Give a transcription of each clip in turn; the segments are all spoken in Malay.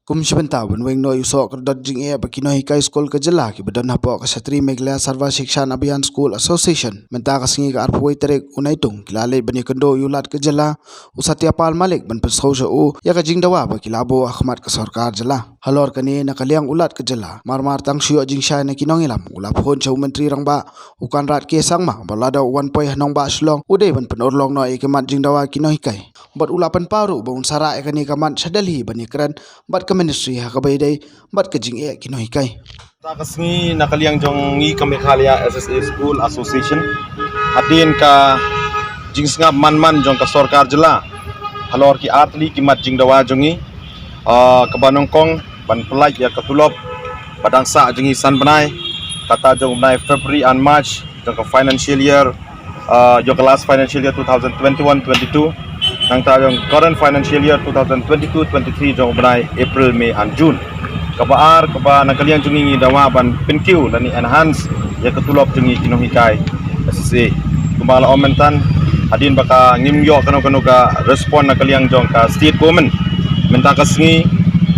kum shibanta bunweng no yuso kerdot jing e bakino hikai school ka jela ki badan hapo ka satri meglaya sarva shikshan abhiyan school association menta ka singi ka arpuai terek unaitung kilale bani kendo yulat ka jela usatya pal malik ban pesau u ya ka jing dawa bakilabo ahmad ka sarkar jela halor kani nakaliang ulat ka jela marmar tang shio jing shai na kinong ilam ulap hon chau menteri rangba ukan rat ke sangma balada 1 poi hanong ba shlong ude ban penorlong no e kemat jing dawa kino hikai bat ulapan paru baun sara e kani kamat sadalhi bani kran bat ka ministry ha kabay day bat ka jing e kino hikai Takasngi nakaliang jong ngi Meghalaya SSA School Association hadin ka jing sngap man jong ka sarkar jela halor ki atli ki mat jing dawa jongi ka banongkong ban pelaj ya katulop padang sa jongi san banai kata jong banai February and March jong ka financial year jong ka last financial year 2021-22 nang ta jong current financial year 2022-23 jong banai April, May and June kabaar kaba nakaliang jungi dawa ban penkiu lani enhance ya ketulop jungi kinohikai SSA kumala omentan hadin baka ngimyo kano ka respond nakaliang jong ka state government menta kasngi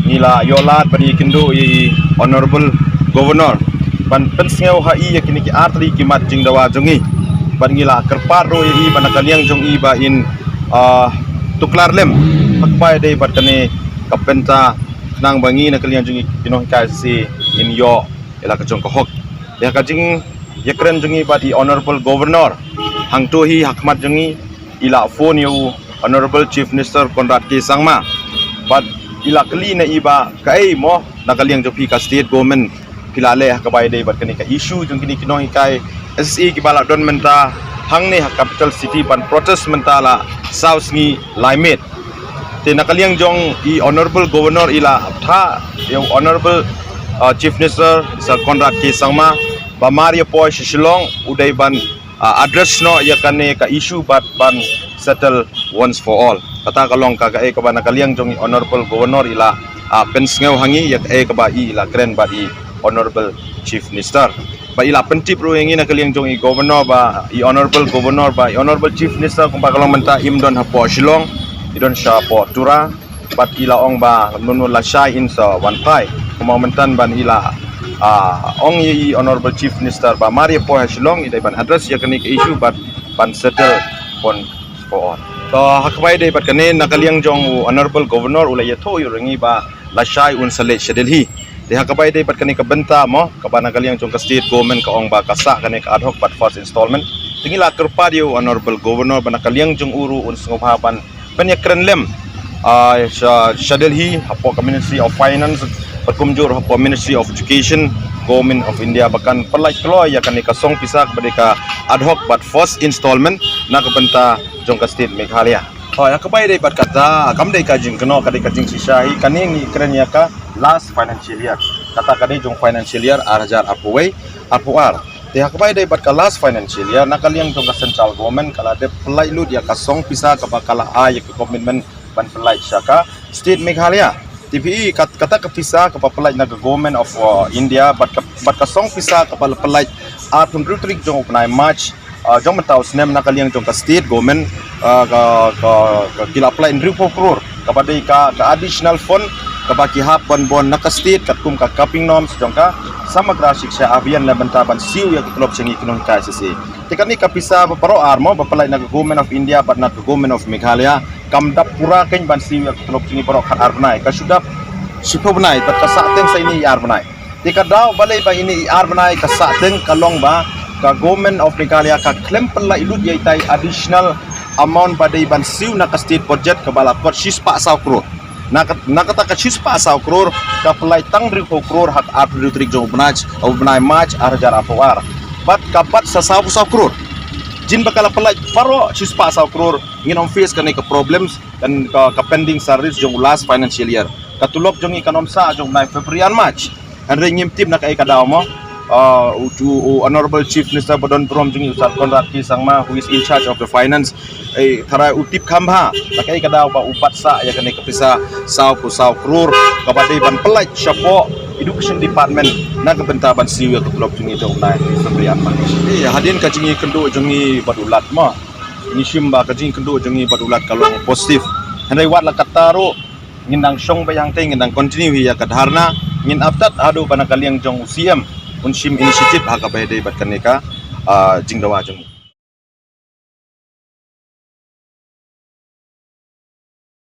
nila yolat bani kindo i honorable governor ban pensngeu hai ya kini ki artli kimat jing dawa jungi ban ngila kerpar ro i ban nakaliang jong i ba in tuklar lem pakpai dei batane kapenta nang bangi nakaliang jungi kinohikai si in yo ela ka jong ka hok ya ka jing yakren jungi ba di honorable governor hangtohi hakmat jungi ila phone yu honorable chief minister Conrad K Sangma but ila kali na iba kai mo nakaliang jopi ka state government pilale ka bai dei bat kani ka issue jung kini kinohikai SSA ki bala don menta hangne ha capital city ban protest mentala south ngi limit te nakaliang jong i honorable governor ila tha yung honorable chief minister sa Conrad K Sangma ba Mario po shilong uday ban address no ya kane ka issue bat ban settle once for all kata kalong ka ka ba nakaliang jong i honorable governor ila pensngeu hangi ya ka ba i ila kren ba i honorable chief minister ba ila pentip ro yangi nakaliang jong i governor ba i honorable governor ba i honorable chief minister kung ba kalong menta imdon hapo shilong idon siya po tura bat ila ong ba nunun la siya in sa wantai kumamantan ban ila ong i honorable chief minister ba Mario po hasilong iday ban address ya kanik issue bat ban settle pon for all so hakbay day bat kanin nakaliang jong honorable governor ulay yato yuringi ba la siya un sa siya delhi di hakbay day bat kanik kabenta mo kaba nakaliang jong ka state government ka ong ba kasa kanik ad hoc bat first installment tingila kerpadio honorable governor ba nakaliang jong uru un sngobhaban penyakren lem sa Delhi hapo ka Ministry of Finance pagkumjur hapo Ministry of Education Government of India bahkan perlai kloy ya kani kasong pisak badika ad hoc but first installment na kabenta jong ka state Meghalaya ya kabay day bat kata kamday ka jing kano kadai ka jing sisahi kaning ikren ya ka last financial year kata kadai jong financial year arjar apuway apuar Tiha kabay day bat ka last financial year nakaliang jong ka central government kala de pelai lu dia kasong pisa ka bakala ay ka commitment ban pelai siya ka state Meghalaya TPE kata kapisa ka pelai na government of India bat kasong pisa ka pelai atun rutrik jong upnay March jong mataw snem nakaliang jong ka state government ka kila apply in 3 crore kapaday ka additional fund kabaki hapon bon naka state katkum ka capping norms jong ka samagra shiksha abhiyan na bantaban siu ya kitlop singi kinon ka SSA tikani kapisa paro armo bapalai na government of India but not government of Meghalaya kamdap pura ken ban siu ya kitlop singi paro khat arbnai ka sudap sipobnai bat ka sateng sa ini arbnai tikadaw balay ba ini arbnai ka sateng kalong ba ka government of Meghalaya ka claim pala ilud ya itay additional amount baday ban siu na ka state budget ka bala kot sispa sa crore nakataka chispa sa crore kapalay tang 3 crore hak atri jong ubnaj March arjar apawar bat kapat sa 1 crore jin bakala palay paro chispa sa crore nginom face kanay ka problems kan ka pending service jong last financial year katulop jong ikanom sa jong February and March and ring tip na kay kadaw mo honorable chief minister Badon Prom jong usat Conrad K Sangma who is in charge of the finance tara utip kambha nakay kadaw ba upat sa ya kanay kapisa saw crore kapaday ban pelaj siya po education department na kabentaban siya katulop jong ito na February and March hadin ka jing kendo jong badulat mo ini simba ka jing kendo jong badulat kalong positif henry wat la kataro ngindang syong bayang te ngindang continue hiya kadharna ngin aptat adu bana kaliang jong UCM unshim initiative haka bayde bat kaneka jingdawa jong